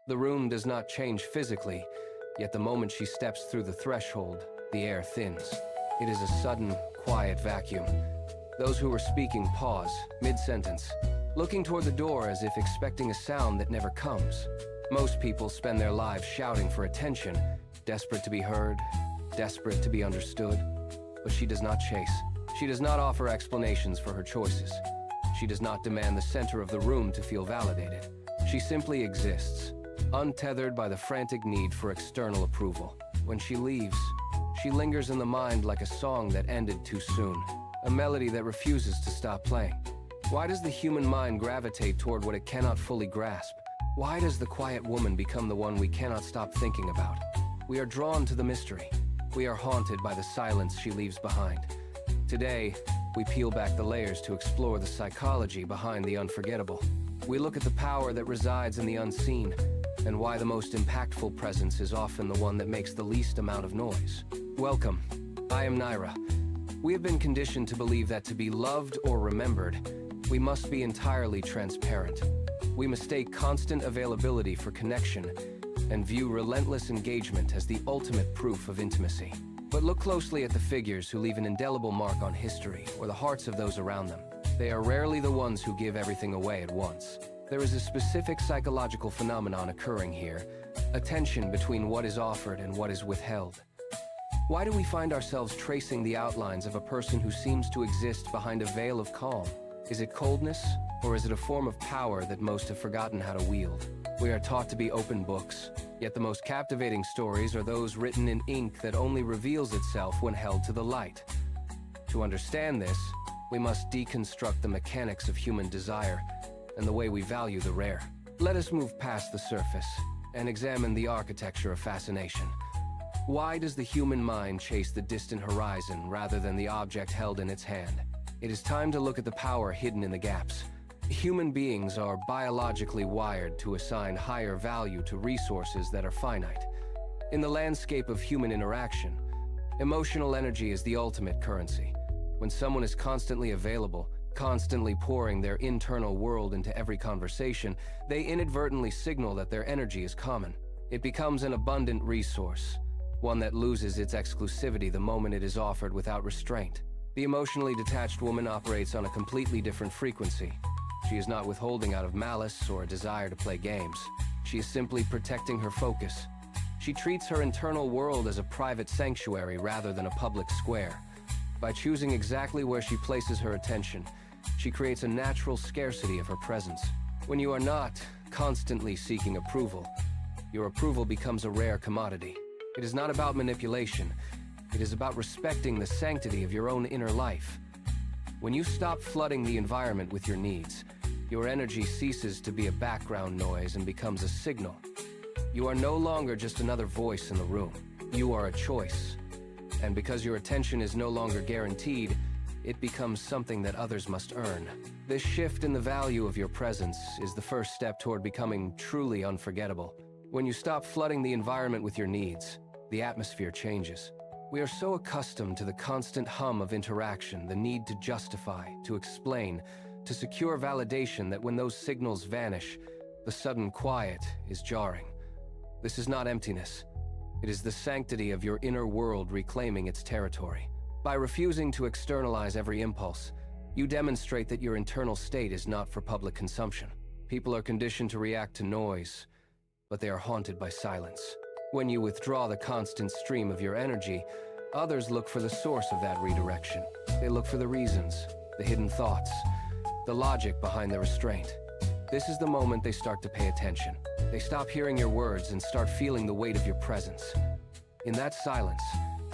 The room does not change physically, yet the moment she steps through the threshold, the air thins. It is a sudden, quiet vacuum. Those who were speaking pause, mid-sentence, looking toward the door as if expecting a sound that never comes. Most people spend their lives shouting for attention, desperate to be heard, desperate to be understood. But she does not chase. She does not offer explanations for her choices. She does not demand the center of the room to feel validated. She simply exists, untethered by the frantic need for external approval. When she leaves, she lingers in the mind like a song that ended too soon, a melody that refuses to stop playing. Why does the human mind gravitate toward what it cannot fully grasp? Why does the quiet woman become the one we cannot stop thinking about? We are drawn to the mystery. We are haunted by the silence she leaves behind. Today, we peel back the layers to explore the psychology behind the unforgettable. We look at the power that resides in the unseen, and why the most impactful presence is often the one that makes the least amount of noise. Welcome, I am Naira. We have been conditioned to believe that to be loved or remembered, we must be entirely transparent. We mistake constant availability for connection and view relentless engagement as the ultimate proof of intimacy. But look closely at the figures who leave an indelible mark on history or the hearts of those around them. They are rarely the ones who give everything away at once. There is a specific psychological phenomenon occurring here, a tension between what is offered and what is withheld. Why do we find ourselves tracing the outlines of a person who seems to exist behind a veil of calm? Is it coldness, or is it a form of power that most have forgotten how to wield? We are taught to be open books, yet the most captivating stories are those written in ink that only reveals itself when held to the light. To understand this, we must deconstruct the mechanics of human desire and the way we value the rare. Let us move past the surface and examine the architecture of fascination. Why does the human mind chase the distant horizon rather than the object held in its hand? It is time to look at the power hidden in the gaps. Human beings are biologically wired to assign higher value to resources that are finite. In the landscape of human interaction, emotional energy is the ultimate currency. When someone is constantly available, constantly pouring their internal world into every conversation, they inadvertently signal that their energy is common. It becomes an abundant resource, one that loses its exclusivity the moment it is offered without restraint. The emotionally detached woman operates on a completely different frequency. She is not withholding out of malice or a desire to play games. She is simply protecting her focus. She treats her internal world as a private sanctuary rather than a public square. By choosing exactly where she places her attention, she creates a natural scarcity of her presence. When you are not constantly seeking approval, your approval becomes a rare commodity. It is not about manipulation. It is about respecting the sanctity of your own inner life. When you stop flooding the environment with your needs, your energy ceases to be a background noise and becomes a signal. You are no longer just another voice in the room. You are a choice. And because your attention is no longer guaranteed, it becomes something that others must earn. This shift in the value of your presence is the first step toward becoming truly unforgettable. When you stop flooding the environment with your needs, the atmosphere changes. We are so accustomed to the constant hum of interaction, the need to justify, to explain, to secure validation that when those signals vanish, the sudden quiet is jarring. This is not emptiness. It is the sanctity of your inner world reclaiming its territory. By refusing to externalize every impulse, you demonstrate that your internal state is not for public consumption. People are conditioned to react to noise, but they are haunted by silence. When you withdraw the constant stream of your energy, others look for the source of that redirection. They look for the reasons, the hidden thoughts, the logic behind the restraint. This is the moment they start to pay attention. They stop hearing your words and start feeling the weight of your presence. In that silence,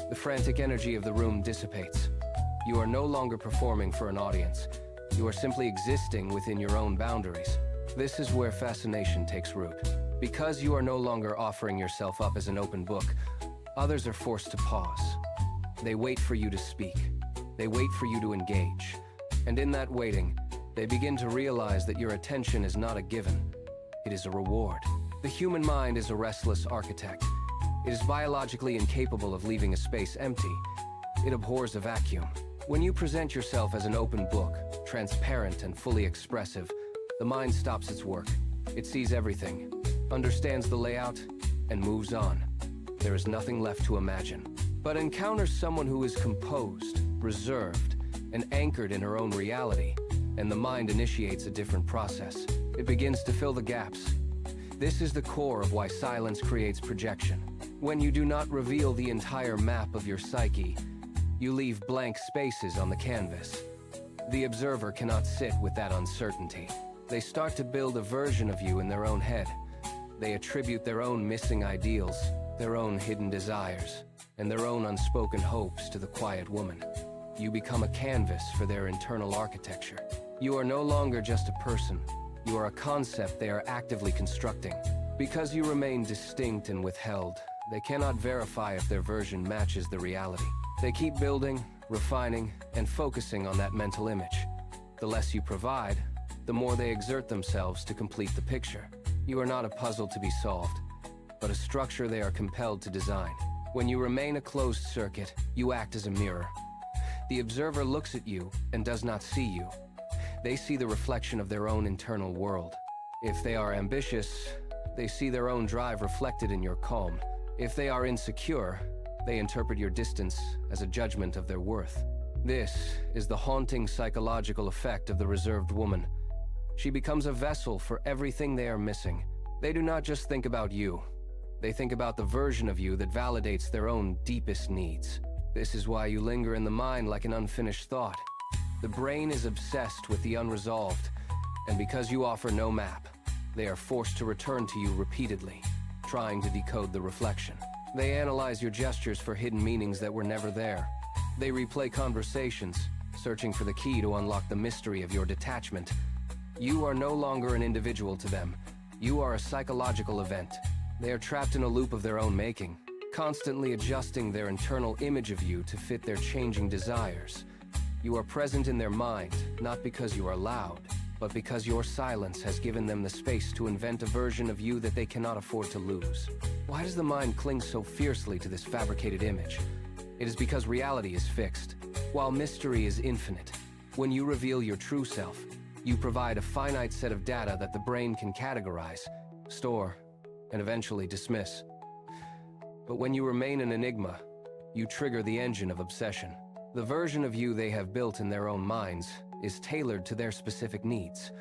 the frantic energy of the room dissipates. You are no longer performing for an audience. You are simply existing within your own boundaries. This is where fascination takes root. Because you are no longer offering yourself up as an open book, others are forced to pause. They wait for you to speak. They wait for you to engage. And in that waiting, they begin to realize that your attention is not a given. It is a reward. The human mind is a restless architect. It is biologically incapable of leaving a space empty. It abhors a vacuum. When you present yourself as an open book, transparent and fully expressive, the mind stops its work. It sees everything. understands the layout, and moves on. There is nothing left to imagine. But encounters someone who is composed, reserved, and anchored in her own reality, and the mind initiates a different process. It begins to fill the gaps. This is the core of why silence creates projection. When you do not reveal the entire map of your psyche, you leave blank spaces on the canvas. The observer cannot sit with that uncertainty. They start to build a version of you in their own head. They attribute their own missing ideals, their own hidden desires, and their own unspoken hopes to the quiet woman. You become a canvas for their internal architecture. You are no longer just a person. You are a concept they are actively constructing. Because you remain distinct and withheld, they cannot verify if their version matches the reality. They keep building, refining, and focusing on that mental image. The less you provide, the more they exert themselves to complete the picture. You are not a puzzle to be solved, but a structure they are compelled to design. When you remain a closed circuit, you act as a mirror. The observer looks at you and does not see you. They see the reflection of their own internal world. If they are ambitious, they see their own drive reflected in your calm. If they are insecure, they interpret your distance as a judgment of their worth. This is the haunting psychological effect of the reserved woman. She becomes a vessel for everything they are missing. They do not just think about you. They think about the version of you that validates their own deepest needs. This is why you linger in the mind like an unfinished thought. The brain is obsessed with the unresolved, and because you offer no map, they are forced to return to you repeatedly, trying to decode the reflection. They analyze your gestures for hidden meanings that were never there. They replay conversations, searching for the key to unlock the mystery of your detachment. You are no longer an individual to them. You are a psychological event. They are trapped in a loop of their own making, constantly adjusting their internal image of you to fit their changing desires. You are present in their mind, not because you are loud, but because your silence has given them the space to invent a version of you that they cannot afford to lose. Why does the mind cling so fiercely to this fabricated image? It is because reality is fixed, while mystery is infinite. When you reveal your true self, you provide a finite set of data that the brain can categorize, store, and eventually dismiss. But when you remain an enigma, you trigger the engine of obsession. The version of you they have built in their own minds is tailored to their specific needs.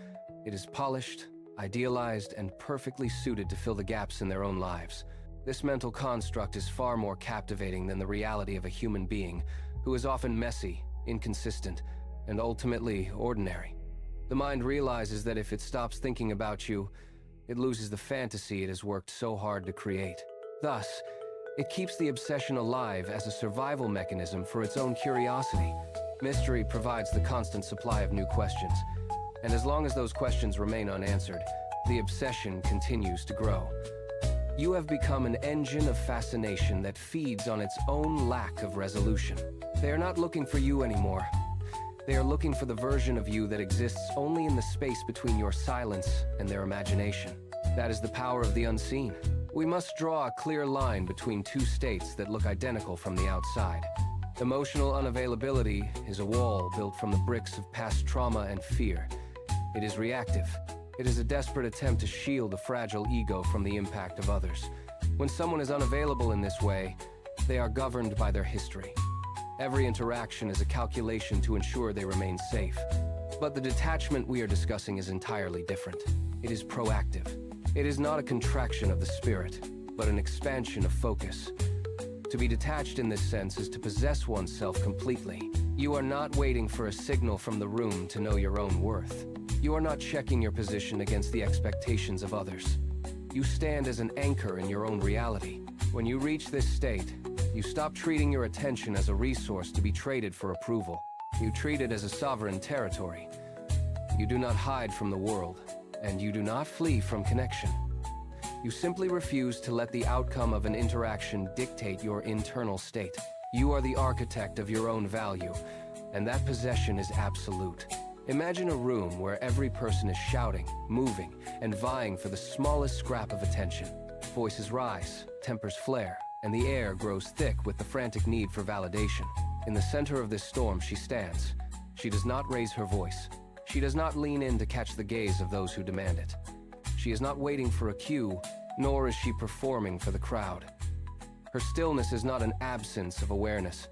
It is polished, idealized, and perfectly suited to fill the gaps in their own lives. This mental construct is far more captivating than the reality of a human being, who is often messy, inconsistent, and ultimately ordinary. The mind realizes that if it stops thinking about you, it loses the fantasy it has worked so hard to create. Thus, it keeps the obsession alive as a survival mechanism for its own curiosity. Mystery provides the constant supply of new questions, and as long as those questions remain unanswered, the obsession continues to grow. You have become an engine of fascination that feeds on its own lack of resolution. They are not looking for you anymore. They are looking for the version of you that exists only in the space between your silence and their imagination. That is the power of the unseen. We must draw a clear line between two states that look identical from the outside. Emotional unavailability is a wall built from the bricks of past trauma and fear. It is reactive. It is a desperate attempt to shield a fragile ego from the impact of others. When someone is unavailable in this way, they are governed by their history. Every interaction is a calculation to ensure they remain safe. But the detachment we are discussing is entirely different. It is proactive. It is not a contraction of the spirit, but an expansion of focus. To be detached in this sense is to possess oneself completely. You are not waiting for a signal from the room to know your own worth. You are not checking your position against the expectations of others. You stand as an anchor in your own reality. When you reach this state, you stop treating your attention as a resource to be traded for approval. You treat it as a sovereign territory. You do not hide from the world, and you do not flee from connection. You simply refuse to let the outcome of an interaction dictate your internal state. You are the architect of your own value, and that possession is absolute. Imagine a room where every person is shouting, moving, and vying for the smallest scrap of attention. Voices rise, tempers flare, and the air grows thick with the frantic need for validation. In the center of this storm she stands. She does not raise her voice. She does not lean in to catch the gaze of those who demand it. She is not waiting for a cue, nor is she performing for the crowd. Her stillness is not an absence of awareness.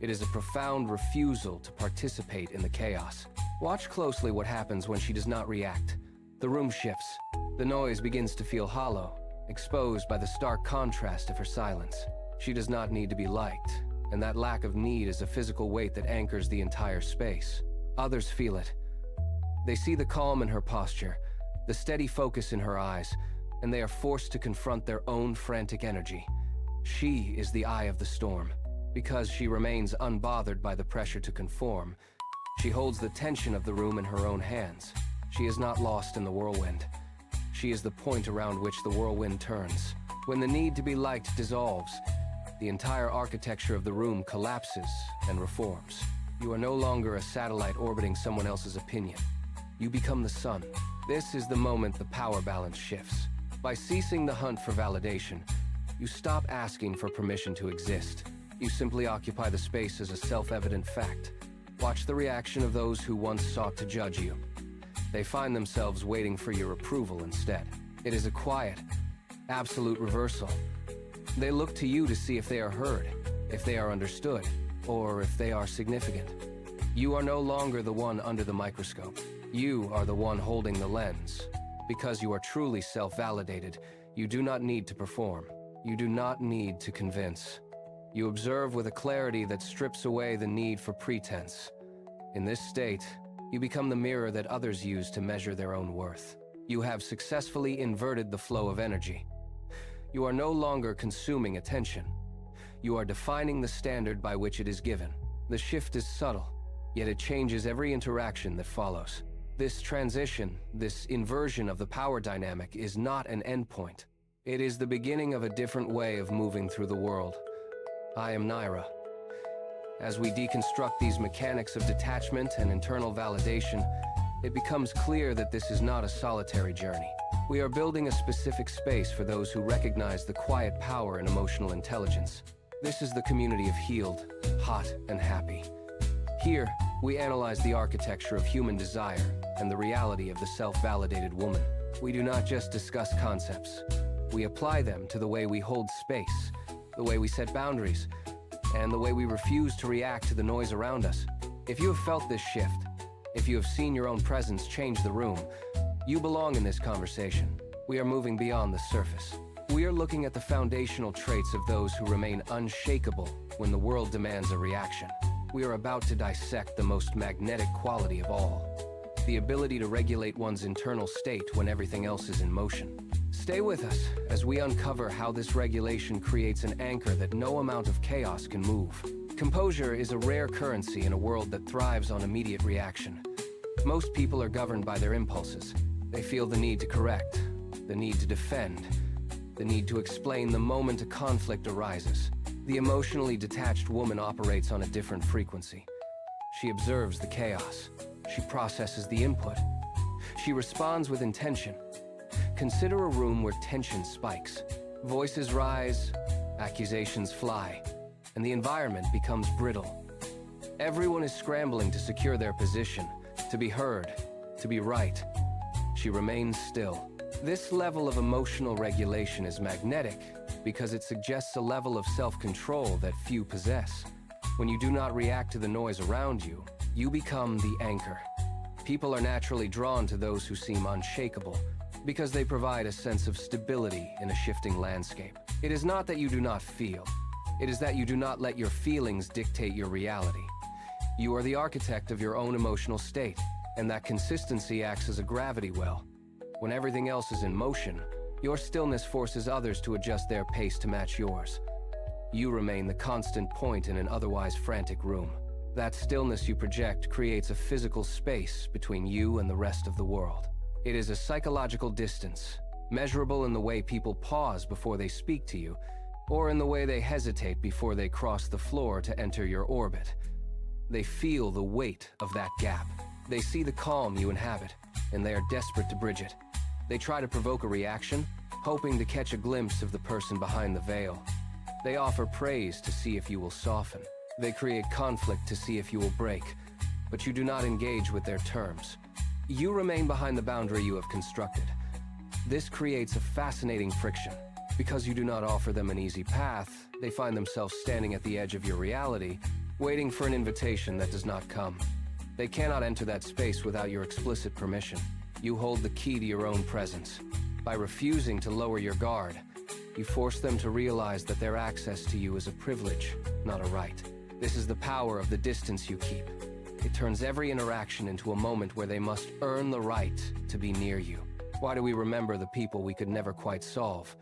It is a profound refusal to participate in the chaos. Watch closely what happens when she does not react. The room shifts. The noise begins to feel hollow, exposed by the stark contrast of her silence. She does not need to be liked, and that lack of need is a physical weight that anchors the entire space. Others feel it. They see the calm in her posture, the steady focus in her eyes, and they are forced to confront their own frantic energy. She is the eye of the storm. Because she remains unbothered by the pressure to conform, she holds the tension of the room in her own hands. She is not lost in the whirlwind. She is the point around which the whirlwind turns. When the need to be liked dissolves, the entire architecture of the room collapses and reforms. You are no longer a satellite orbiting someone else's opinion. You become the sun. This is the moment the power balance shifts. By ceasing the hunt for validation, you stop asking for permission to exist. You simply occupy the space as a self-evident fact. Watch the reaction of those who once sought to judge you. They find themselves waiting for your approval instead. It is a quiet, absolute reversal. They look to you to see if they are heard, if they are understood, or if they are significant. You are no longer the one under the microscope. You are the one holding the lens. Because you are truly self-validated, you do not need to perform. You do not need to convince. You observe with a clarity that strips away the need for pretense. In this state, you become the mirror that others use to measure their own worth. You have successfully inverted the flow of energy. You are no longer consuming attention. You are defining the standard by which it is given. The shift is subtle, yet it changes every interaction that follows. This transition, this inversion of the power dynamic is not an endpoint. It is the beginning of a different way of moving through the world. I am Naira. As we deconstruct these mechanics of detachment and internal validation, it becomes clear that this is not a solitary journey. We are building a specific space for those who recognize the quiet power in emotional intelligence. This is the community of healed, hot, and happy. Here, we analyze the architecture of human desire and the reality of the self-validated woman. We do not just discuss concepts. We apply them to the way we hold space, the way we set boundaries, and the way we refuse to react to the noise around us. If you have felt this shift, if you have seen your own presence change the room, you belong in this conversation. We are moving beyond the surface. We are looking at the foundational traits of those who remain unshakable when the world demands a reaction. We are about to dissect the most magnetic quality of all, the ability to regulate one's internal state when everything else is in motion. Stay with us as we uncover how this regulation creates an anchor that no amount of chaos can move. Composure is a rare currency in a world that thrives on immediate reaction. Most people are governed by their impulses. They feel the need to correct, the need to defend, the need to explain the moment a conflict arises. The emotionally detached woman operates on a different frequency. She observes the chaos. She processes the input. She responds with intention. Consider a room where tension spikes. Voices rise, accusations fly, and the environment becomes brittle. Everyone is scrambling to secure their position, to be heard, to be right. She remains still. This level of emotional regulation is magnetic because it suggests a level of self-control that few possess. When you do not react to the noise around you, you become the anchor. People are naturally drawn to those who seem unshakable, because they provide a sense of stability in a shifting landscape. It is not that you do not feel. It is that you do not let your feelings dictate your reality. You are the architect of your own emotional state, and that consistency acts as a gravity well. When everything else is in motion, your stillness forces others to adjust their pace to match yours. You remain the constant point in an otherwise frantic room. That stillness you project creates a physical space between you and the rest of the world. It is a psychological distance, measurable in the way people pause before they speak to you, or in the way they hesitate before they cross the floor to enter your orbit. They feel the weight of that gap. They see the calm you inhabit, and they are desperate to bridge it. They try to provoke a reaction, hoping to catch a glimpse of the person behind the veil. They offer praise to see if you will soften. They create conflict to see if you will break, but you do not engage with their terms. You remain behind the boundary you have constructed. This creates a fascinating friction. Because you do not offer them an easy path, they find themselves standing at the edge of your reality, waiting for an invitation that does not come. They cannot enter that space without your explicit permission. You hold the key to your own presence. By refusing to lower your guard, you force them to realize that their access to you is a privilege, not a right. This is the power of the distance you keep. It turns every interaction into a moment where they must earn the right to be near you. Why do we remember the people we could never quite solve?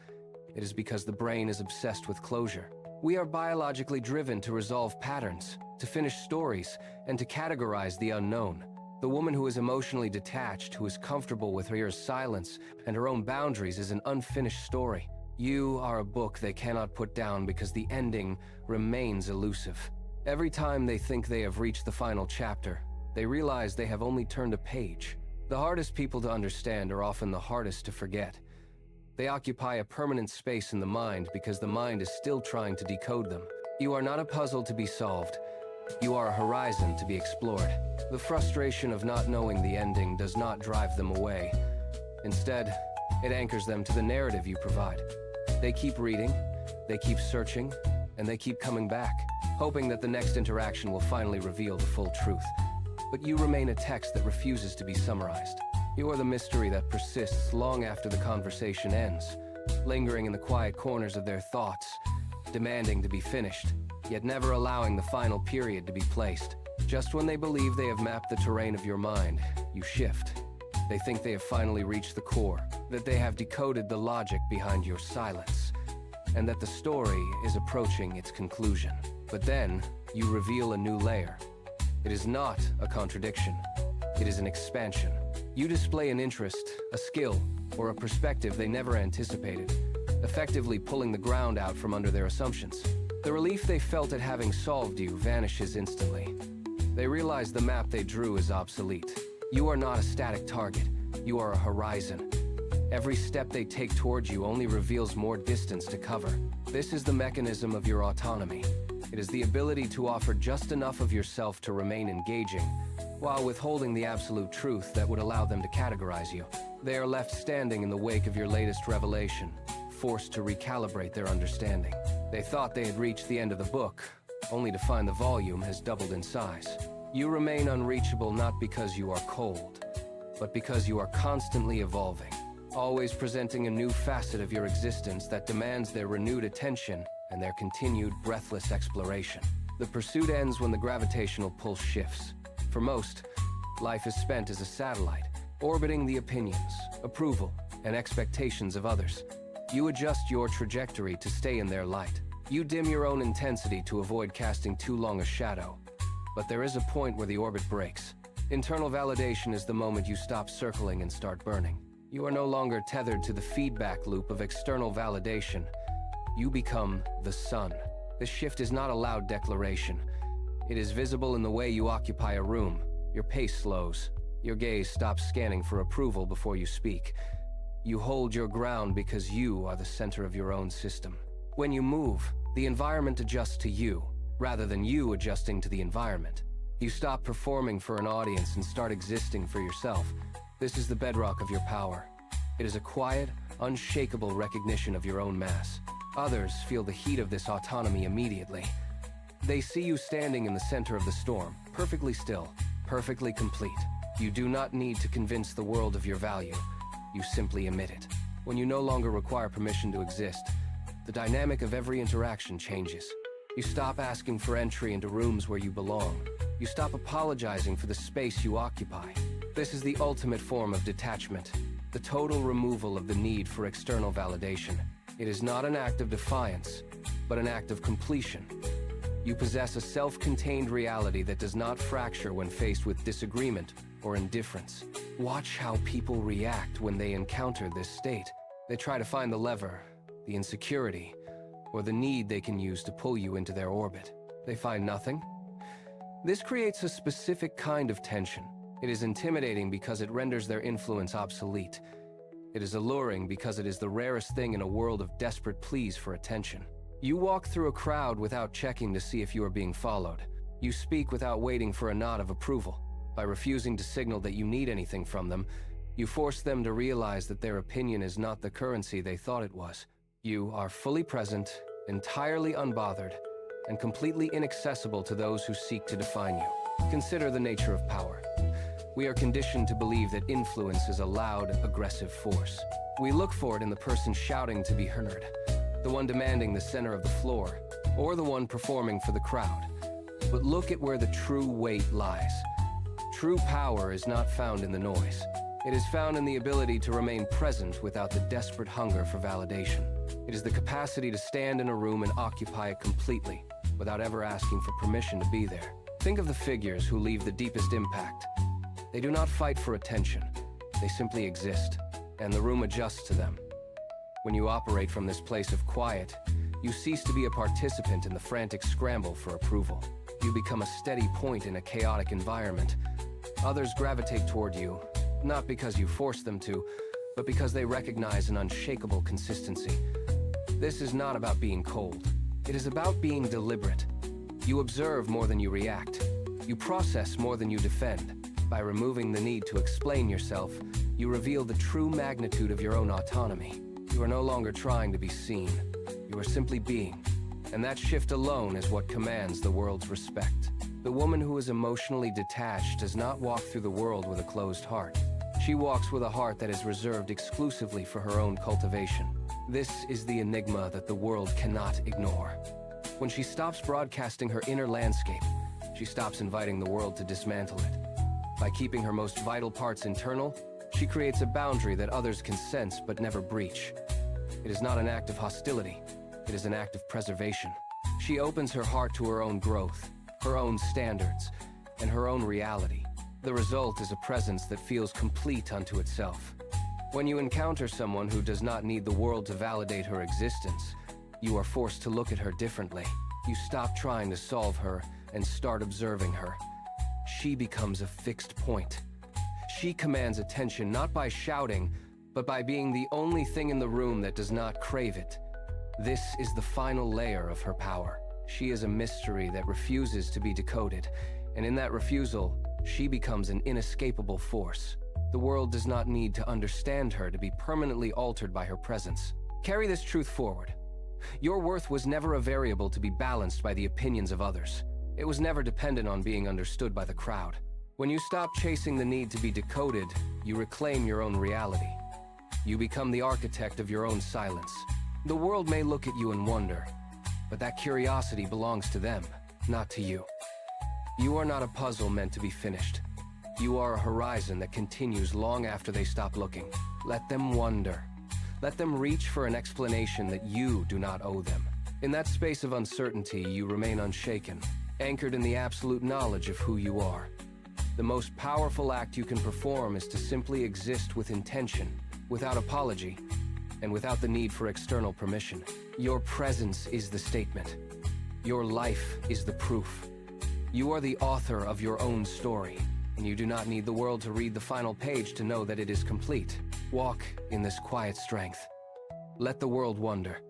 It is because the brain is obsessed with closure. We are biologically driven to resolve patterns, to finish stories, and to categorize the unknown. The woman who is emotionally detached, who is comfortable with her silence and her own boundaries, is an unfinished story. You are a book they cannot put down because the ending remains elusive. Every time they think they have reached the final chapter, they realize they have only turned a page. The hardest people to understand are often the hardest to forget. They occupy a permanent space in the mind because the mind is still trying to decode them. You are not a puzzle to be solved. You are a horizon to be explored. The frustration of not knowing the ending does not drive them away. Instead, it anchors them to the narrative you provide. They keep reading, they keep searching, and they keep coming back, hoping that the next interaction will finally reveal the full truth. But you remain a text that refuses to be summarized. You are the mystery that persists long after the conversation ends, lingering in the quiet corners of their thoughts, demanding to be finished, yet never allowing the final period to be placed. Just when they believe they have mapped the terrain of your mind, you shift. They think they have finally reached the core, that they have decoded the logic behind your silence, and that the story is approaching its conclusion. But then, you reveal a new layer. It is not a contradiction. It is an expansion. You display an interest, a skill, or a perspective they never anticipated, effectively pulling the ground out from under their assumptions. The relief they felt at having solved you vanishes instantly. They realize the map they drew is obsolete. You are not a static target. You are a horizon. Every step they take towards you only reveals more distance to cover. This is the mechanism of your autonomy. It is the ability to offer just enough of yourself to remain engaging, while withholding the absolute truth that would allow them to categorize you. They are left standing in the wake of your latest revelation, forced to recalibrate their understanding. They thought they had reached the end of the book, only to find the volume has doubled in size. You remain unreachable not because you are cold, but because you are constantly evolving, always presenting a new facet of your existence that demands their renewed attention and their continued breathless exploration. The pursuit ends when the gravitational pull shifts. For most, life is spent as a satellite, orbiting the opinions, approval, and expectations of others. You adjust your trajectory to stay in their light. You dim your own intensity to avoid casting too long a shadow. But there is a point where the orbit breaks. Internal validation is the moment you stop circling and start burning. You are no longer tethered to the feedback loop of external validation. You become the sun. This shift is not a loud declaration. It is visible in the way you occupy a room. Your pace slows. Your gaze stops scanning for approval before you speak. You hold your ground because you are the center of your own system. When you move, the environment adjusts to you, rather than you adjusting to the environment. You stop performing for an audience and start existing for yourself. This is the bedrock of your power. It is a quiet, unshakable recognition of your own mass. Others feel the heat of this autonomy immediately. They see you standing in the center of the storm, perfectly still, perfectly complete. You do not need to convince the world of your value. You simply emit it. When you no longer require permission to exist, the dynamic of every interaction changes. You stop asking for entry into rooms where you belong. You stop apologizing for the space you occupy. This is the ultimate form of detachment, the total removal of the need for external validation. It is not an act of defiance, but an act of completion. You possess a self-contained reality that does not fracture when faced with disagreement or indifference. Watch how people react when they encounter this state. They try to find the lever, the insecurity, or the need they can use to pull you into their orbit. They find nothing. This creates a specific kind of tension. It is intimidating because it renders their influence obsolete. It is alluring because it is the rarest thing in a world of desperate pleas for attention. You walk through a crowd without checking to see if you are being followed. You speak without waiting for a nod of approval. By refusing to signal that you need anything from them, You force them to realize that their opinion is not the currency they thought it was. You are fully present, entirely unbothered, and completely inaccessible to those who seek to define you. Consider the nature of power. We are conditioned to believe that influence is a loud, aggressive force. We look for it in the person shouting to be heard, the one demanding the center of the floor, or the one performing for the crowd. But look at where the true weight lies. True power is not found in the noise. It is found in the ability to remain present without the desperate hunger for validation. It is the capacity to stand in a room and occupy it completely, without ever asking for permission to be there. Think of the figures who leave the deepest impact. They do not fight for attention. They simply exist, and the room adjusts to them. When you operate from this place of quiet, you cease to be a participant in the frantic scramble for approval. You become a steady point in a chaotic environment. Others gravitate toward you, not because you force them to, but because they recognize an unshakable consistency. This is not about being cold. It is about being deliberate. You observe more than you react. You process more than you defend. By removing the need to explain yourself, you reveal the true magnitude of your own autonomy. You are no longer trying to be seen. You are simply being. And that shift alone is what commands the world's respect. The woman who is emotionally detached does not walk through the world with a closed heart. She walks with a heart that is reserved exclusively for her own cultivation. This is the enigma that the world cannot ignore. When she stops broadcasting her inner landscape, she stops inviting the world to dismantle it. By keeping her most vital parts internal, she creates a boundary that others can sense but never breach. It is not an act of hostility. It is an act of preservation. She opens her heart to her own growth, her own standards, and her own reality. The result is a presence that feels complete unto itself. When you encounter someone who does not need the world to validate her existence, you are forced to look at her differently. You stop trying to solve her and start observing her. She becomes a fixed point. She commands attention not by shouting, but by being the only thing in the room that does not crave it. This is the final layer of her power. She is a mystery that refuses to be decoded, and in that refusal, she becomes an inescapable force. The world does not need to understand her to be permanently altered by her presence. Carry this truth forward. Your worth was never a variable to be balanced by the opinions of others. It was never dependent on being understood by the crowd. When you stop chasing the need to be decoded, you reclaim your own reality. You become the architect of your own silence. The world may look at you and wonder, but that curiosity belongs to them, not to you. You are not a puzzle meant to be finished. You are a horizon that continues long after they stop looking. Let them wonder. Let them reach for an explanation that you do not owe them. In that space of uncertainty, you remain unshaken, anchored in the absolute knowledge of who you are. The most powerful act you can perform is to simply exist with intention, without apology, and without the need for external permission. Your presence is the statement. Your life is the proof. You are the author of your own story, and you do not need the world to read the final page to know that it is complete. Walk in this quiet strength. Let the world wonder.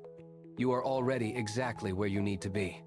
You are already exactly where you need to be.